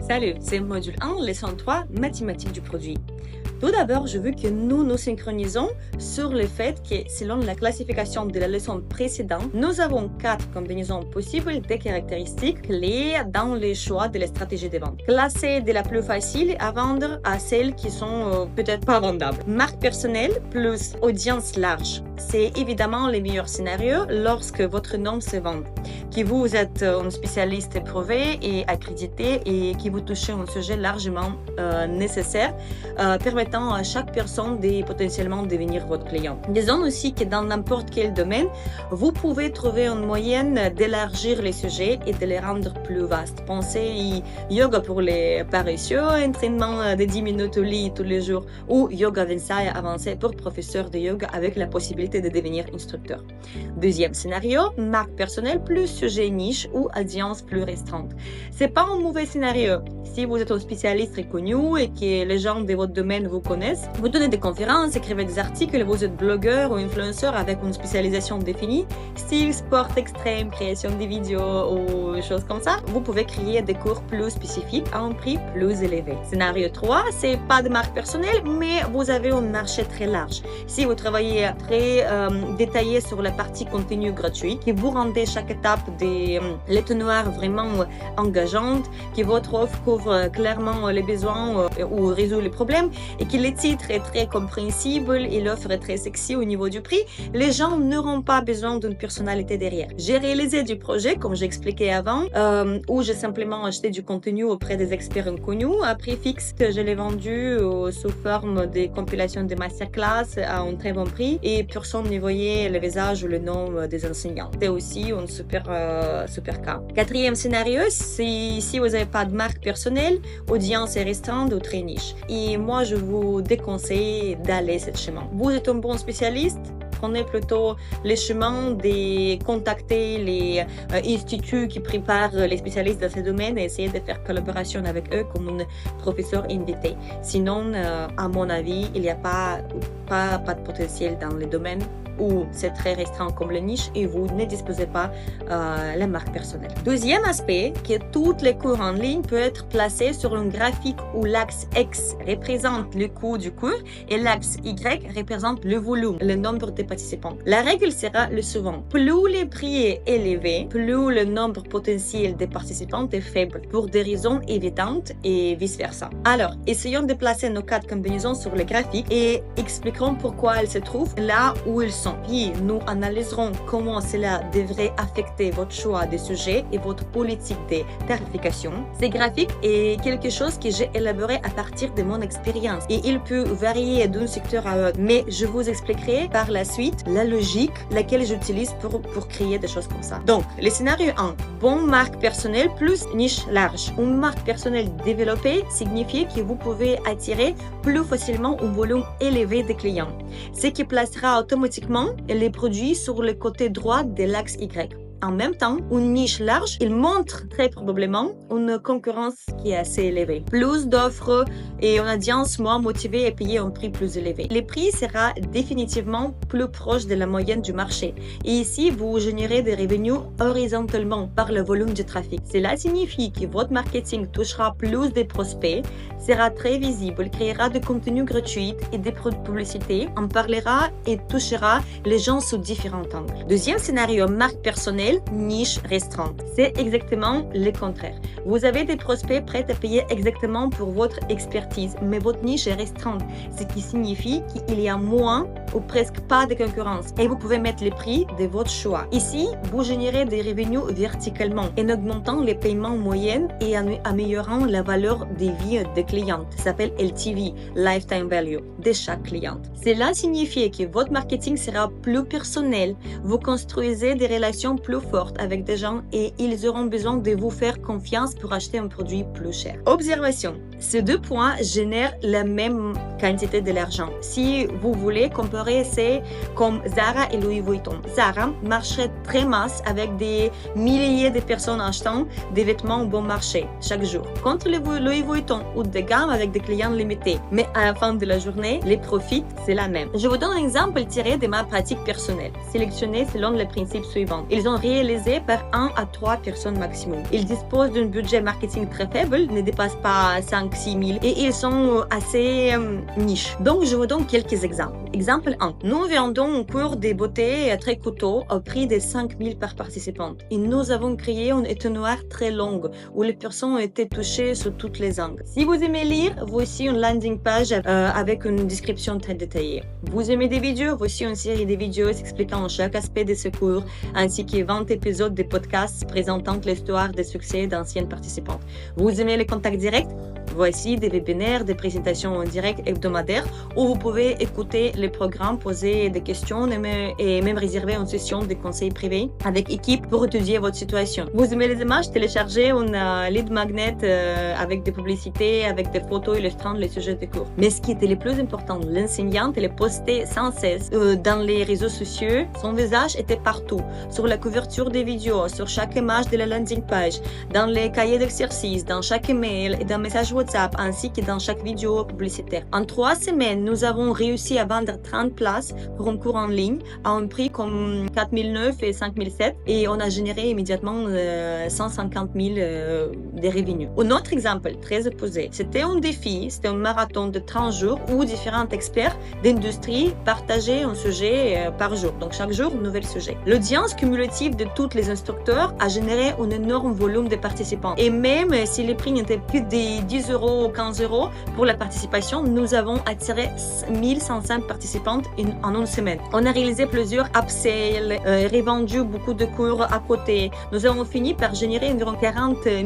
Salut, c'est module 1, leçon 3, mathématiques du produit. Tout d'abord, je veux que nous nous synchronisons sur le fait que, selon la classification de la leçon précédente, nous avons 4 combinaisons possibles de caractéristiques clés dans les choix de la stratégie de vente. Classer de la plus facile à vendre à celles qui sont peut-être pas vendables. Marque personnelle plus audience large. C'est évidemment le meilleur scénario lorsque votre nom se vend, que vous êtes un spécialiste éprouvé et accrédité et que vous touchez un sujet largement nécessaire, permettant à chaque personne de potentiellement devenir votre client. Disons aussi que dans n'importe quel domaine, vous pouvez trouver une moyenne d'élargir les sujets et de les rendre plus vastes. Pensez yoga pour les paresseux, entraînement de 10 minutes au lit tous les jours ou yoga avancé pour professeur de yoga avec la possibilité de devenir instructeur. Deuxième scénario, marque personnelle plus sujet niche ou audience plus restreinte. C'est pas un mauvais scénario. Si vous êtes un spécialiste reconnu et que les gens de votre domaine vous connaissent, vous donnez des conférences, écrivez des articles, vous êtes blogueur ou influenceur avec une spécialisation définie, style sport extrême, création de vidéos ou choses comme ça, vous pouvez créer des cours plus spécifiques à un prix plus élevé. Scénario 3, c'est pas de marque personnelle, mais vous avez un marché très large. Si vous travaillez très détaillé sur la partie contenu gratuit, que vous rendez chaque étape des l'étonnoir vraiment engageante, que votre offre couvre clairement les besoins ou résout les problèmes, et que le titre est très compréhensible et l'offre est très sexy au niveau du prix, les gens n'auront pas besoin d'une personnalité derrière. J'ai réalisé du projet, comme j'ai expliqué avant, où j'ai simplement acheté du contenu auprès des experts inconnus à prix fixe. Je l'ai vendu sous forme de compilation de masterclass à un très bon prix et personne ne voyait le visage ou le nom des enseignants. C'est aussi un super cas. Quatrième scénario, si vous n'avez pas de marque personnelle, audience est restreinte ou très niche. Et moi, je vous déconseille d'aller ce chemin. Vous êtes un bon spécialiste, prenez plutôt le chemin de contacter les instituts qui préparent les spécialistes dans ce domaine et essayer de faire collaboration avec eux comme un professeur invité. Sinon, à mon avis, il n'y a pas de potentiel dans les domaines où c'est très restreint comme le niche et vous ne disposez pas la marque personnelle. Deuxième aspect, que tous les cours en ligne peuvent être placés sur un graphique où l'axe X représente le coût du cours et l'axe Y représente le volume, le nombre de participants. La règle sera le suivant. Plus le prix est élevé, plus le nombre potentiel de participants est faible pour des raisons évidentes et vice-versa. Alors, essayons de placer nos 4 combinaisons sur le graphique et expliquerons pourquoi elles se trouvent là où elles sont. Puis, nous analyserons comment cela devrait affecter votre choix de sujet et votre politique de tarification. Ce graphique est quelque chose que j'ai élaboré à partir de mon expérience et il peut varier d'un secteur à l'autre. Mais je vous expliquerai par la suite la logique laquelle j'utilise pour créer des choses comme ça. Donc, le scénario 1, bonne marque personnelle plus niche large. Une marque personnelle développée signifie que vous pouvez attirer plus facilement un volume élevé de clients, ce qui placera automatiquement les produits sur le côté droit de l'axe Y. En même temps, une niche large, il montre très probablement une concurrence qui est assez élevée. Plus d'offres et une audience moins motivée à payer un prix plus élevé. Le prix sera définitivement plus proche de la moyenne du marché. Et ici, vous générez des revenus horizontalement par le volume du trafic. Cela signifie que votre marketing touchera plus de prospects, sera très visible, créera du contenu gratuit et des publicités, en parlera et touchera les gens sous différents angles. Deuxième scénario, marque personnelle, niche restreinte. C'est exactement le contraire. Vous avez des prospects prêts à payer exactement pour votre expertise, mais votre niche est restreinte, ce qui signifie qu'il y a moins ou presque pas de concurrence et vous pouvez mettre les prix de votre choix. Ici, vous générez des revenus verticalement en augmentant les paiements moyens et en améliorant la valeur de vie des clientes. Ça s'appelle LTV, Lifetime Value, de chaque cliente. Cela signifie que votre marketing sera plus personnel, vous construisez des relations plus fortes avec des gens et ils auront besoin de vous faire confiance pour acheter un produit plus cher. Observation. Ces 2 points génèrent la même quantité de l'argent. Si vous voulez comparer, c'est comme Zara et Louis Vuitton. Zara marcherait très masse avec des milliers de personnes achetant des vêtements au bon marché chaque jour. Contre Louis Vuitton, haut de gamme avec des clients limités. Mais à la fin de la journée, les profits, c'est la même. Je vous donne un exemple tiré de ma pratique personnelle, sélectionné selon les principes suivants. Ils ont réalisé par 1 à 3 personnes maximum. Ils disposent d'un budget marketing très faible, ne dépasse pas 5-6 000 et ils sont assez niche. Donc, je vous donne quelques exemples. Exemple 1. Nous vendons un cours de beauté très coûteux au prix de 5 000 par participante. Et nous avons créé un étonnoir très long où les personnes ont été touchées sous toutes les angles. Si vous aimez lire, voici une landing page avec une description très détaillée. Vous aimez des vidéos, voici une série de vidéos expliquant chaque aspect de ce cours, ainsi que 20 épisodes de podcasts présentant l'histoire des succès d'anciennes participantes. Vous aimez les contacts directs? Voici des webinaires, des présentations en direct hebdomadaires où vous pouvez écouter les programmes, poser des questions et même réserver une session de conseils privés avec équipe pour étudier votre situation. Vous aimez les images? Téléchargez un lead magnet avec des publicités, avec des photos illustrant les sujets de cours. Mais ce qui était le plus important, l'enseignante, elle postait sans cesse dans les réseaux sociaux. Son visage était partout, sur la couverture des vidéos, sur chaque image de la landing page, dans les cahiers d'exercices, dans chaque email et dans message WhatsApp, ainsi que dans chaque vidéo publicitaire. En 3 semaines, nous avons réussi à vendre 30 places pour un cours en ligne à un prix comme 4 900 et 5 700 et on a généré immédiatement 150 000 de revenus. Un autre exemple très opposé, c'était un défi, c'était un marathon de 30 jours où différents experts d'industrie partageaient un sujet par jour. Donc chaque jour, un nouvel sujet. L'audience cumulative de tous les instructeurs a généré un énorme volume de participants. Et même si les prix n'étaient plus de 10 euros ou 15 euros pour la participation, nous avons attiré 1500 participantes en une semaine. On a réalisé plusieurs upsells, revendu beaucoup de cours à côté. Nous avons fini par générer environ 40 000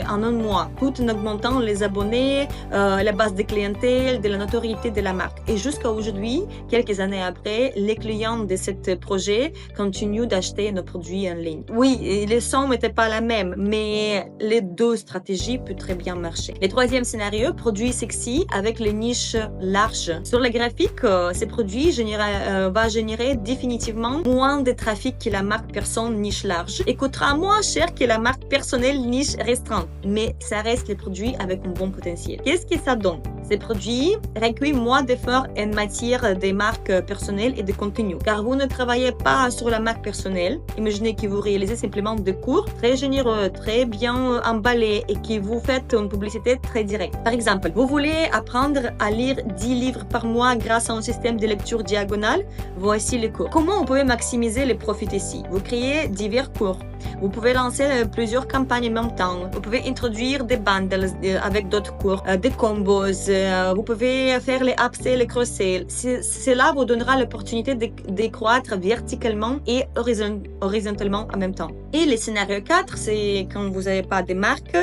en un mois, tout en augmentant les abonnés, la base de clientèle, de la notoriété de la marque. Et jusqu'à aujourd'hui, quelques années après, les clients de ce projet continuent d'acheter nos produits en ligne. Oui, les sommes n'étaient pas la même, mais les deux stratégies peuvent très bien marcher. Le troisième scénario, produit sexy avec les niches larges. Sur le graphique, ces produits va générer définitivement moins de trafic que la marque personne niche large et coûtera moins cher que la marque personnelle niche restreinte. Mais ça reste les produits avec un bon potentiel. Qu'est-ce que ça donne? Ces produits requièrent moins d'efforts en matière de marques personnelles et de contenu, car vous ne travaillez pas sur la marque personnelle. Imaginez que vous réalisez simplement des cours très généreux, très bien emballés et que vous faites une publicité très directe. Par exemple, vous voulez apprendre à lire 10 livres par mois grâce à un système de lecture diagonale? Voici les cours. Comment vous pouvez maximiser les profits ici? Vous créez divers cours. Vous pouvez lancer plusieurs campagnes en même temps. Vous pouvez introduire des bundles avec d'autres cours, des combos. Vous pouvez faire les upsells et les cross-sells. Cela vous donnera l'opportunité de croître verticalement et horizontalement en même temps. Et le scénario 4, c'est quand vous n'avez pas de marque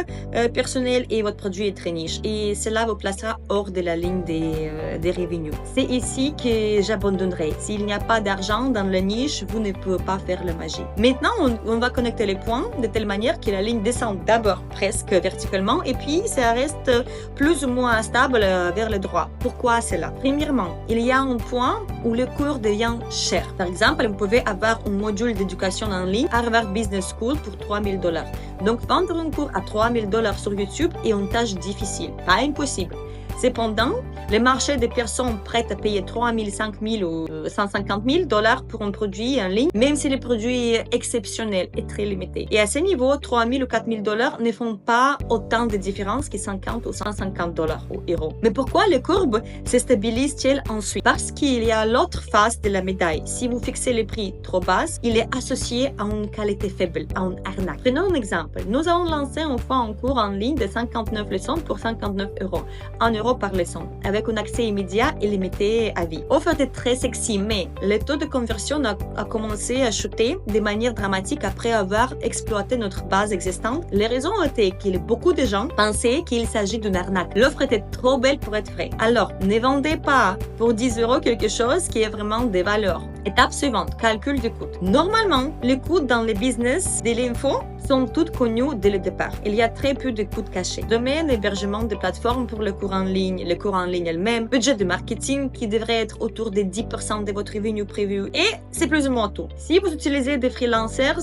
personnelle et votre produit est très niche. Et cela vous placera hors de la ligne des revenus. C'est ici que j'abandonnerai. S'il n'y a pas d'argent dans la niche, vous ne pouvez pas faire la magie. Maintenant, on va connecter les points de telle manière que la ligne descend d'abord presque verticalement et puis ça reste plus ou moins stable vers le droit. Pourquoi cela? Premièrement, il y a un point où le cours devient cher. Par exemple, vous pouvez avoir un module d'éducation en ligne Harvard Business School pour $3 000. Donc, vendre un cours à $3 000 sur YouTube est une tâche difficile, pas impossible. Cependant, le marché des personnes prêtes à payer 3 000, 5 000 ou 150 000 $ pour un produit en ligne, même si le produit est exceptionnel et très limité. Et à ce niveau, 3 000 ou 4 000 $ ne font pas autant de différence que 50 ou 150 $ ou euros. Mais pourquoi les courbes se stabilisent-elles ensuite? Parce qu'il y a l'autre face de la médaille. Si vous fixez le prix trop bas, il est associé à une qualité faible, à une arnaque. Prenons un exemple. Nous avons lancé une fois un cours en ligne de 59 leçons pour 59 €. 1 euro par leçon, avec un accès immédiat et limité à vie. Offre était très sexy, mais le taux de conversion a commencé à chuter de manière dramatique après avoir exploité notre base existante. Les raisons étaient que beaucoup de gens pensaient qu'il s'agit d'une arnaque. L'offre était trop belle pour être vraie. Alors, ne vendez pas pour 10 € quelque chose qui est vraiment des valeurs. Étape suivante, calcul du coût. Normalement, le coût dans les business de l'info, sont toutes connues dès le départ. Il y a très peu de coûts cachés. Domaine, hébergement de plateformes pour le cours en ligne, le cours en ligne elle-même, budget de marketing qui devrait être autour de 10% de votre revenu prévu. Et c'est plus ou moins tout. Si vous utilisez des freelancers,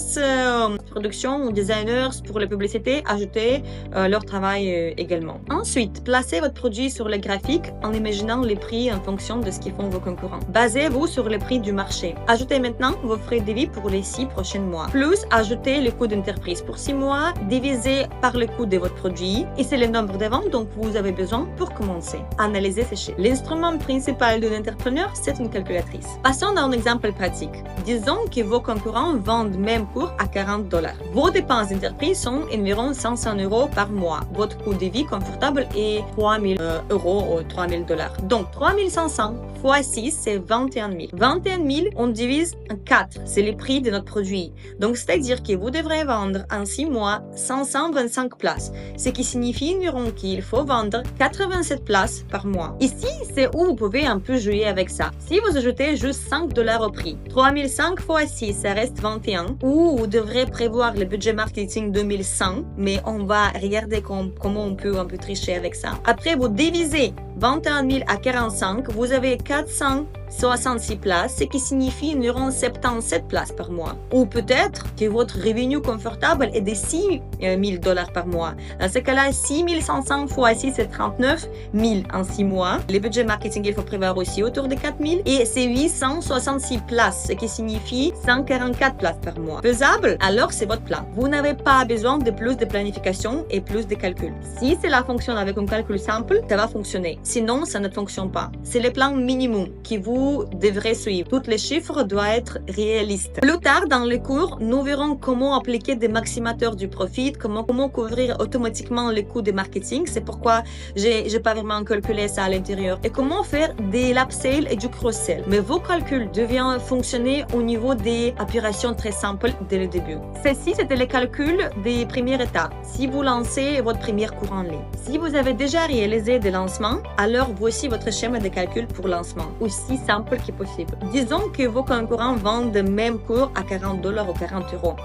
production ou designers pour la publicité, ajoutez leur travail également. Ensuite, placez votre produit sur les graphiques en imaginant les prix en fonction de ce qu'ils font vos concurrents. Basez-vous sur le prix du marché. Ajoutez maintenant vos frais de vie pour les 6 prochains mois. Plus, ajoutez le coût d'entreprise pour 6 mois, divisé par le coût de votre produit. Et c'est le nombre de ventes dont vous avez besoin pour commencer. Analysez ces chiffres. L'instrument principal d'un entrepreneur, c'est une calculatrice. Passons à un exemple pratique. Disons que vos concurrents vendent même cours à $40. Vos dépenses d'entreprise sont environ 500 € par mois. Votre coût de vie confortable est 3 000 € ou 3 000 $. Donc 3 500 fois 6, c'est 21 000. 21 000, on divise en 4. C'est le prix de notre produit. Donc, c'est-à-dire que vous devrez vendre en 6 mois 525 places. Ce qui signifie environ qu'il faut vendre 87 places par mois. Ici, c'est où vous pouvez un peu jouer avec ça. Si vous ajoutez juste 5 $ au prix, 3005 fois 6, ça reste 21. Ou vous devrez prévoir le budget marketing 2100, mais on va regarder comment on peut un peu tricher avec ça. Après, vous divisez 21 000 à 45, vous avez 466 places, ce qui signifie environ 77 places par mois. Ou peut-être que votre revenu confortable est de 6 000 $ par mois. Dans ce cas-là, 6 500 fois 6, c'est 39 000 en 6 mois. Le budget marketing, il faut prévoir aussi autour de 4 000. Et c'est 866 places, ce qui signifie 144 places par mois. Faisable? Alors c'est votre plan. Vous n'avez pas besoin de plus de planification et plus de calcul. Si cela fonctionne avec un calcul simple, ça va fonctionner. Sinon, ça ne fonctionne pas. C'est le plan minimum que vous devrez suivre. Tous les chiffres doivent être réalistes. Plus tard dans le cours, nous verrons comment appliquer des maximateurs du profit, comment couvrir automatiquement les coûts de marketing. C'est pourquoi j'ai pas vraiment calculé ça à l'intérieur. Et comment faire de l'upsell et du cross-sell. Mais vos calculs deviennent fonctionner au niveau des opérations très simples dès le début. Ceci, c'était le calcul des premières étapes. Si vous lancez votre premier cours en ligne. Si vous avez déjà réalisé des lancements, alors voici votre schéma de calcul pour lancement, aussi simple que possible. Disons que vos concurrents vendent le même cours à 40 $ ou 40 €.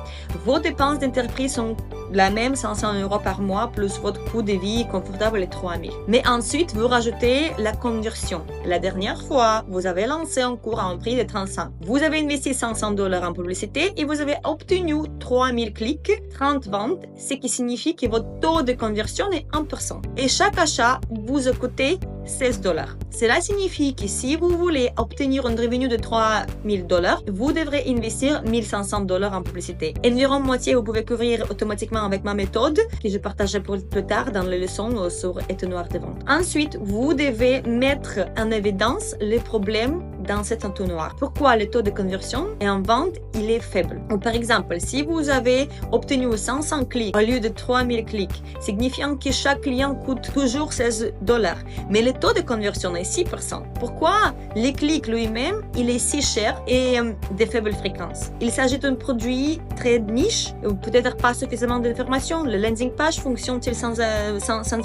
Vos dépenses d'entreprise sont la même, 500 € par mois, plus votre coût de vie confortable est 3 000. Mais ensuite, vous rajoutez la conversion. La dernière fois, vous avez lancé un cours à un prix de 35. Vous avez investi 500 $ en publicité et vous avez obtenu 3 000 clics, 30 ventes, ce qui signifie que votre taux de conversion est 1%. Et chaque achat vous a coûté 16 $. Cela signifie que si vous voulez obtenir un revenu de 3 000 $, vous devrez investir 1 500 $ en publicité. Environ moitié, vous pouvez couvrir automatiquement avec ma méthode que je partagerai plus tard dans les leçons sur entonnoir de vente. Ensuite, vous devez mettre en évidence les problèmes dans cet entonnoir. Pourquoi le taux de conversion et en vente, il est faible. Donc, par exemple, si vous avez obtenu 500 clics au lieu de 3000 clics, signifiant que chaque client coûte toujours 16 $, mais le taux de conversion est 6%. Pourquoi les clics lui-même, il est si cher et de faible fréquence? Il s'agit d'un produit très niche, ou peut-être pas suffisamment d'informations. Le landing page fonctionne-t-il sans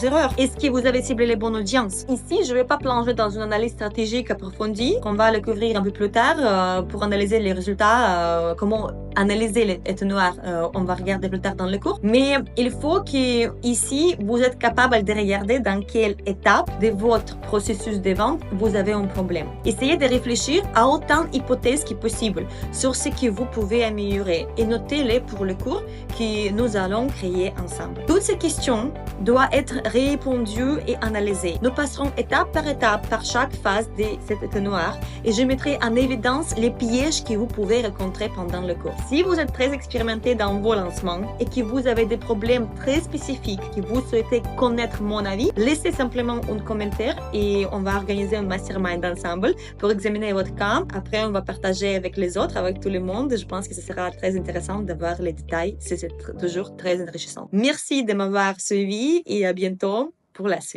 erreur? Est-ce que vous avez ciblé les bonnes audiences? Ici, je ne vais pas plonger dans une analyse stratégique approfondie, qu'on va le couvrir un peu plus tard pour analyser les résultats, comment analyser les entonnoirs, on va regarder plus tard dans le cours. Mais il faut que ici, vous êtes capable de regarder dans quelle étape de votre processus de vente vous avez un problème. Essayez de réfléchir à autant d'hypothèses que possible sur ce que vous pouvez améliorer et notez-les pour le cours que nous allons créer ensemble. Toutes ces questions doivent être répondues et analysées. Nous passerons étape par chaque phase de cet entonnoir et je mettrai en évidence les pièges que vous pouvez rencontrer pendant le cours. Si vous êtes très expérimenté dans vos lancements et que vous avez des problèmes très spécifiques, que vous souhaitez connaître mon avis, laissez simplement un commentaire et on va organiser un mastermind ensemble pour examiner votre cas. Après, on va partager avec les autres, avec tout le monde. Je pense que ce sera très intéressant de voir les détails. C'est toujours très enrichissant. Merci de m'avoir suivi et à bientôt pour la suite.